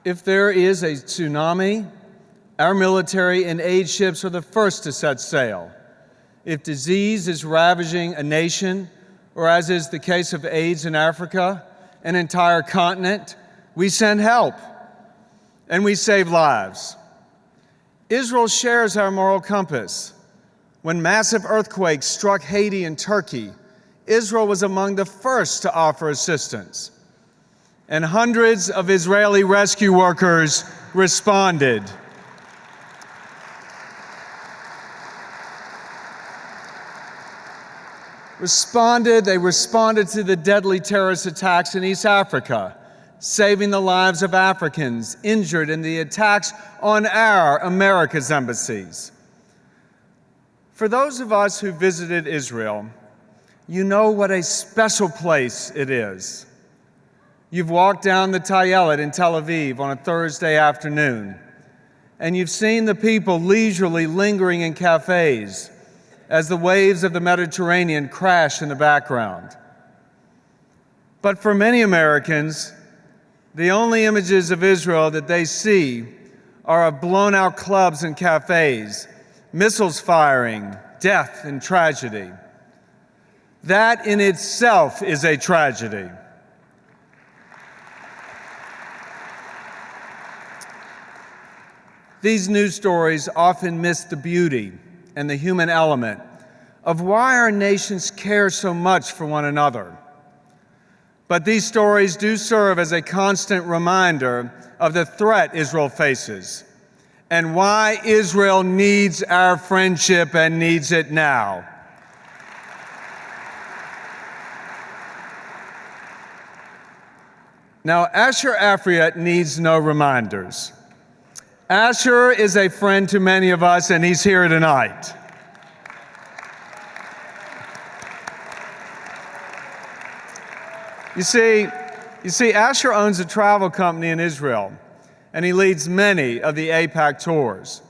If there is a tsunami, our military and aid ships are the first to set sail. If disease is ravaging a nation, or as is the case of AIDS in Africa, an entire continent, we send help and we save lives. Israel shares our moral compass. When massive earthquakes struck Haiti and Turkey, Israel was among the first to offer assistance. And hundreds of Israeli rescue workers responded. They responded to the deadly terrorist attacks in East Africa, saving the lives of Africans injured in the attacks on our America's embassies. For those of us who visited Israel, you know what a special place it is. You've walked down the Tayelet in Tel Aviv on a Thursday afternoon, and you've seen the people leisurely lingering in cafes as the waves of the Mediterranean crash in the background. But for many Americans, the only images of Israel that they see are of blown-out clubs and cafes, missiles firing, death and tragedy. That in itself is a tragedy. These news stories often miss the beauty and the human element of why our nations care so much for one another. But these stories do serve as a constant reminder of the threat Israel faces and why Israel needs our friendship and needs it now. Now, Asher Afriat needs no reminders. Asher is a friend to many of us, and he's here tonight. You see, Asher owns a travel company in Israel, and he leads many of the AIPAC tours.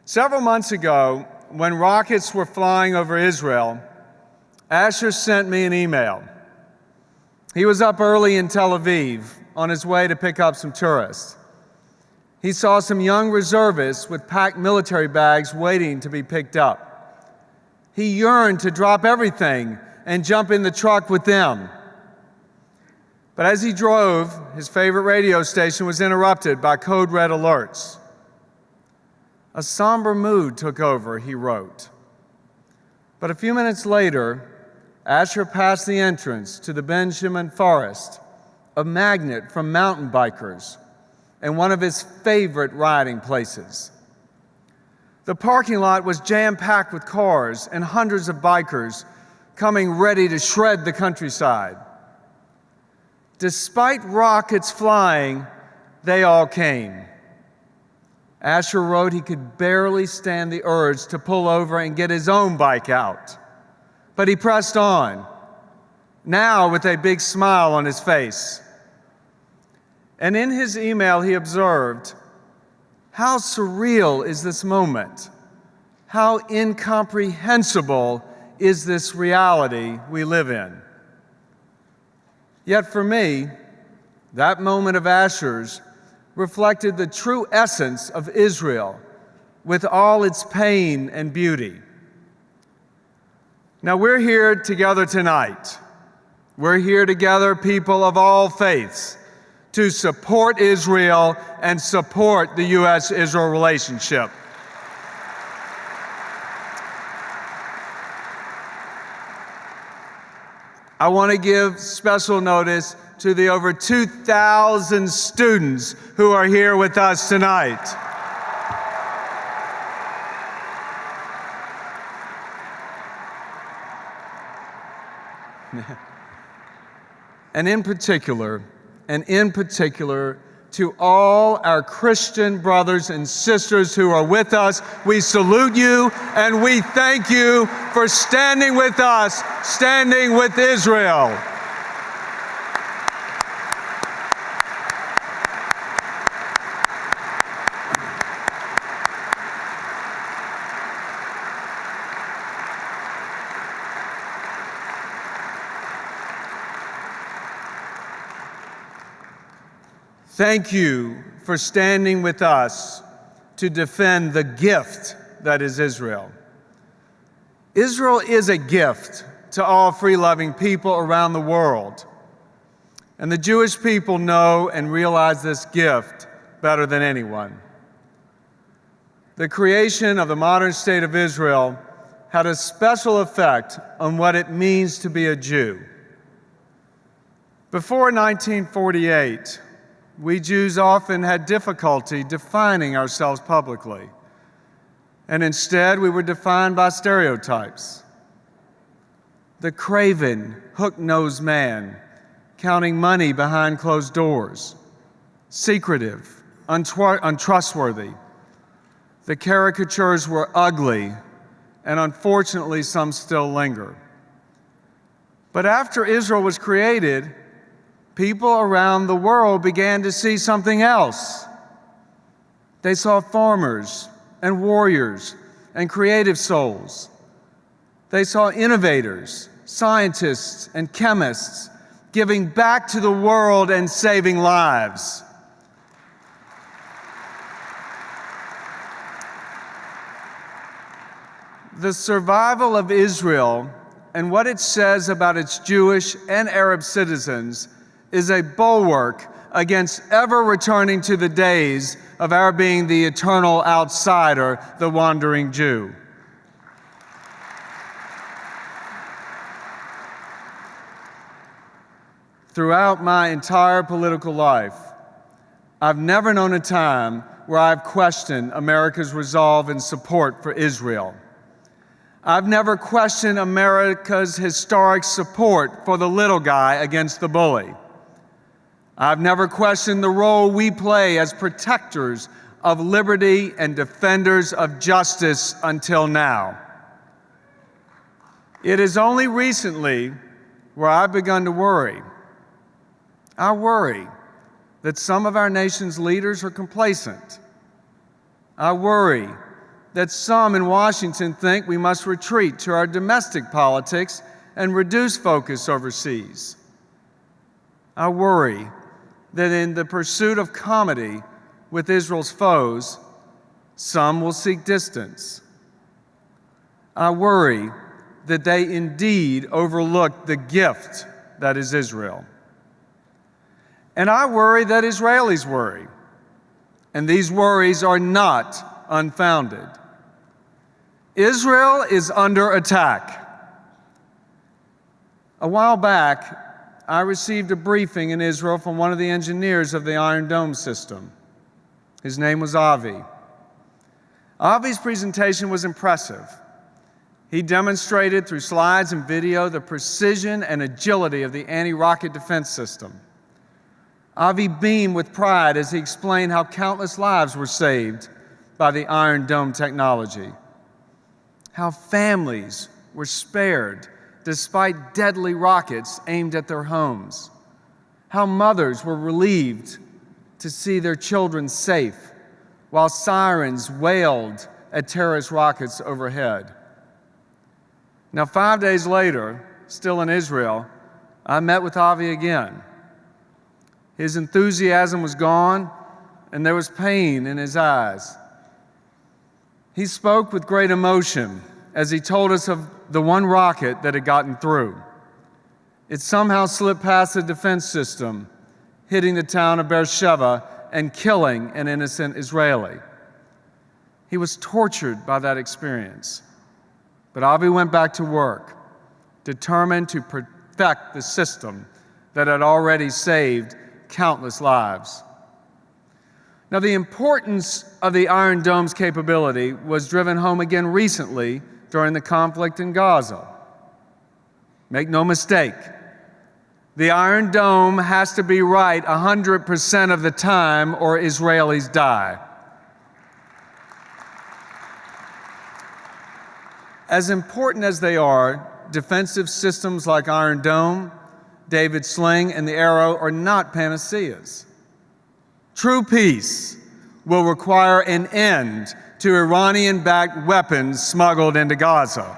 Several months ago, when rockets were flying over Israel, Asher sent me an email. He was up early in Tel Aviv on his way to pick up some tourists. He saw some young reservists with packed military bags waiting to be picked up. He yearned to drop everything and jump in the truck with them. But as he drove, his favorite radio station was interrupted by code red alerts. A somber mood took over, he wrote. But a few minutes later, Asher passed the entrance to the Benjamin Forest, a magnet from mountain bikers, and one of his favorite riding places. The parking lot was jam-packed with cars and hundreds of bikers coming ready to shred the countryside. Despite rockets flying, they all came. Asher wrote he could barely stand the urge to pull over and get his own bike out. But he pressed on, now with a big smile on his face. And in his email, he observed, "How surreal is this moment? How incomprehensible is this reality we live in?" Yet for me, that moment of Asher's reflected the true essence of Israel with all its pain and beauty. Now, we're here together tonight. We're here together, people of all faiths, to support Israel and support the U.S.-Israel relationship. I want to give special notice to the over 2,000 students who are here with us tonight. And in particular, to all our Christian brothers and sisters who are with us, we salute you and we thank you for standing with us, standing with Israel. Thank you for standing with us to defend the gift that is Israel. Israel is a gift to all free-loving people around the world. And the Jewish people know and realize this gift better than anyone. The creation of the modern state of Israel had a special effect on what it means to be a Jew. Before 1948, we Jews often had difficulty defining ourselves publicly, and instead we were defined by stereotypes. The craven, hook-nosed man, counting money behind closed doors, secretive, untrustworthy. The caricatures were ugly, and unfortunately some still linger. But after Israel was created, people around the world began to see something else. They saw farmers and warriors and creative souls. They saw innovators, scientists, and chemists giving back to the world and saving lives. The survival of Israel and what it says about its Jewish and Arab citizens is a bulwark against ever returning to the days of our being the eternal outsider, the wandering Jew. Throughout my entire political life, I've never known a time where I've questioned America's resolve and support for Israel. I've never questioned America's historic support for the little guy against the bully. I've never questioned the role we play as protectors of liberty and defenders of justice until now. It is only recently where I've begun to worry. I worry that some of our nation's leaders are complacent. I worry that some in Washington think we must retreat to our domestic politics and reduce focus overseas. I worry that in the pursuit of comedy with Israel's foes, some will seek distance. I worry that they indeed overlook the gift that is Israel. And I worry that Israelis worry, and these worries are not unfounded. Israel is under attack. A while back, I received a briefing in Israel from one of the engineers of the Iron Dome system. His name was Avi. Avi's presentation was impressive. He demonstrated through slides and video the precision and agility of the anti-rocket defense system. Avi beamed with pride as he explained how countless lives were saved by the Iron Dome technology, how families were spared despite deadly rockets aimed at their homes, how mothers were relieved to see their children safe while sirens wailed at terrorist rockets overhead. Now, 5 days later, still in Israel, I met with Avi again. His enthusiasm was gone, and there was pain in his eyes. He spoke with great emotion as he told us of the one rocket that had gotten through. It somehow slipped past the defense system, hitting the town of Beersheba and killing an innocent Israeli. He was tortured by that experience. But Avi went back to work, determined to perfect the system that had already saved countless lives. Now, the importance of the Iron Dome's capability was driven home again recently during the conflict in Gaza. Make no mistake, the Iron Dome has to be right 100% of the time or Israelis die. As important as they are, defensive systems like Iron Dome, David's Sling, and the Arrow are not panaceas. True peace will require an end to Iranian-backed weapons smuggled into Gaza.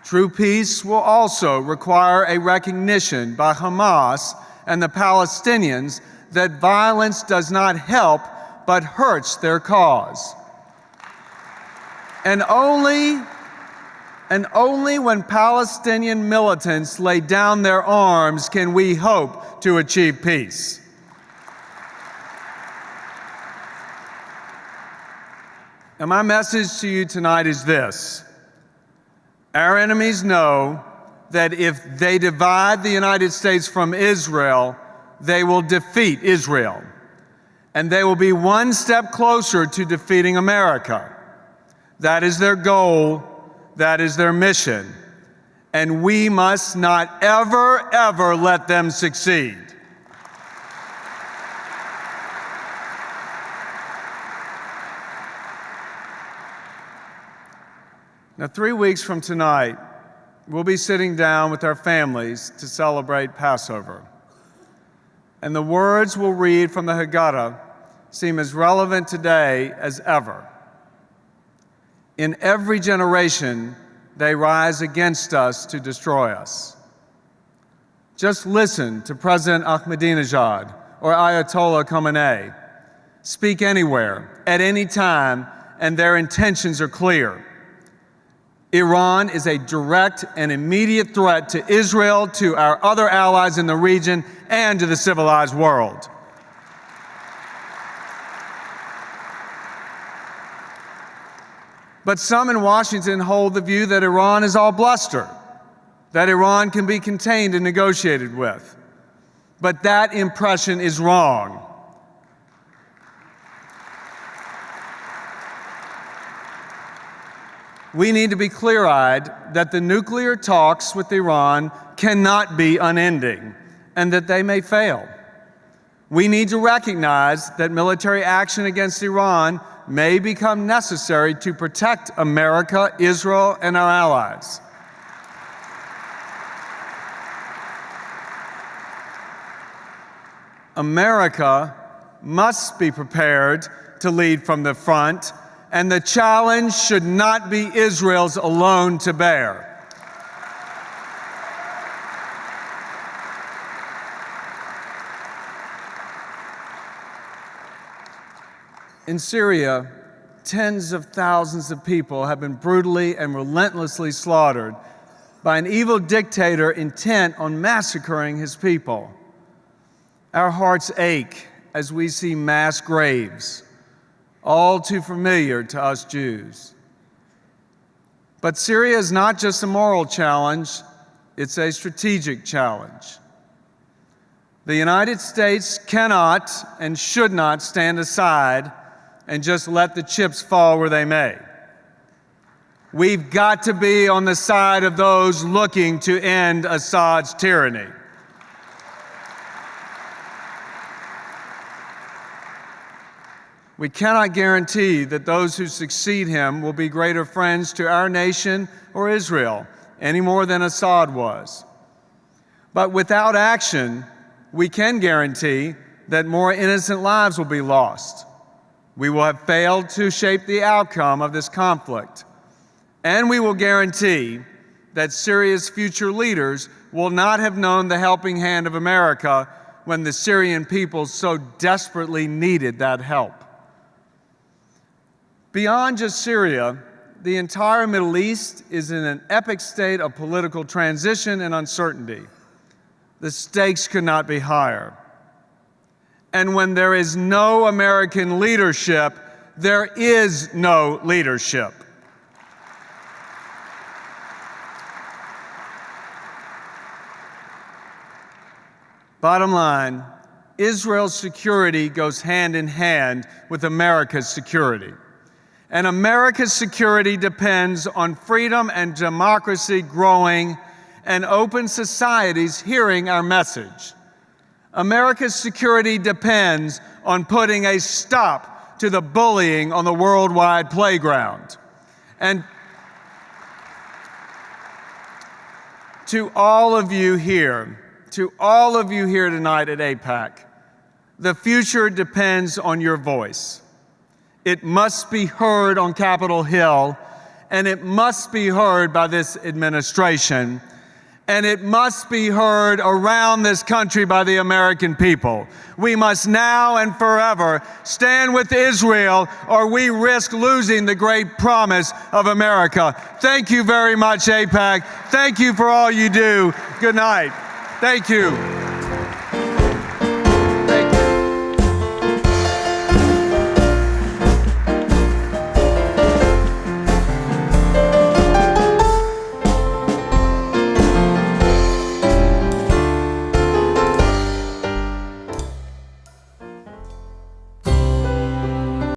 True peace will also require a recognition by Hamas and the Palestinians that violence does not help but hurts their cause. And only when Palestinian militants lay down their arms can we hope to achieve peace. And my message to you tonight is this: our enemies know that if they divide the United States from Israel, they will defeat Israel. And they will be one step closer to defeating America. That is their goal. That is their mission. And we must not ever, ever let them succeed. Now, 3 weeks from tonight, we'll be sitting down with our families to celebrate Passover. And the words we'll read from the Haggadah seem as relevant today as ever. In every generation, they rise against us to destroy us. Just listen to President Ahmadinejad or Ayatollah Khamenei. Speak anywhere, at any time, and their intentions are clear. Iran is a direct and immediate threat to Israel, to our other allies in the region, and to the civilized world. But some in Washington hold the view that Iran is all bluster, that Iran can be contained and negotiated with. But that impression is wrong. We need to be clear-eyed that the nuclear talks with Iran cannot be unending and that they may fail. We need to recognize that military action against Iran may become necessary to protect America, Israel, and our allies. America must be prepared to lead from the front, and the challenge should not be Israel's alone to bear. In Syria, tens of thousands of people have been brutally and relentlessly slaughtered by an evil dictator intent on massacring his people. Our hearts ache as we see mass graves, all too familiar to us Jews. But Syria is not just a moral challenge, it's a strategic challenge. The United States cannot and should not stand aside and just let the chips fall where they may. We've got to be on the side of those looking to end Assad's tyranny. We cannot guarantee that those who succeed him will be greater friends to our nation or Israel, any more than Assad was. But without action, we can guarantee that more innocent lives will be lost. We will have failed to shape the outcome of this conflict. And we will guarantee that Syria's future leaders will not have known the helping hand of America when the Syrian people so desperately needed that help. Beyond just Syria, the entire Middle East is in an epic state of political transition and uncertainty. The stakes could not be higher. And when there is no American leadership, there is no leadership. Bottom line, Israel's security goes hand in hand with America's security. And America's security depends on freedom and democracy growing and open societies hearing our message. America's security depends on putting a stop to the bullying on the worldwide playground. And to all of you here tonight at AIPAC, the future depends on your voice. It must be heard on Capitol Hill, and it must be heard by this administration, and it must be heard around this country by the American people. We must now and forever stand with Israel, or we risk losing the great promise of America. Thank you very much, AIPAC. Thank you for all you do. Good night. Thank you.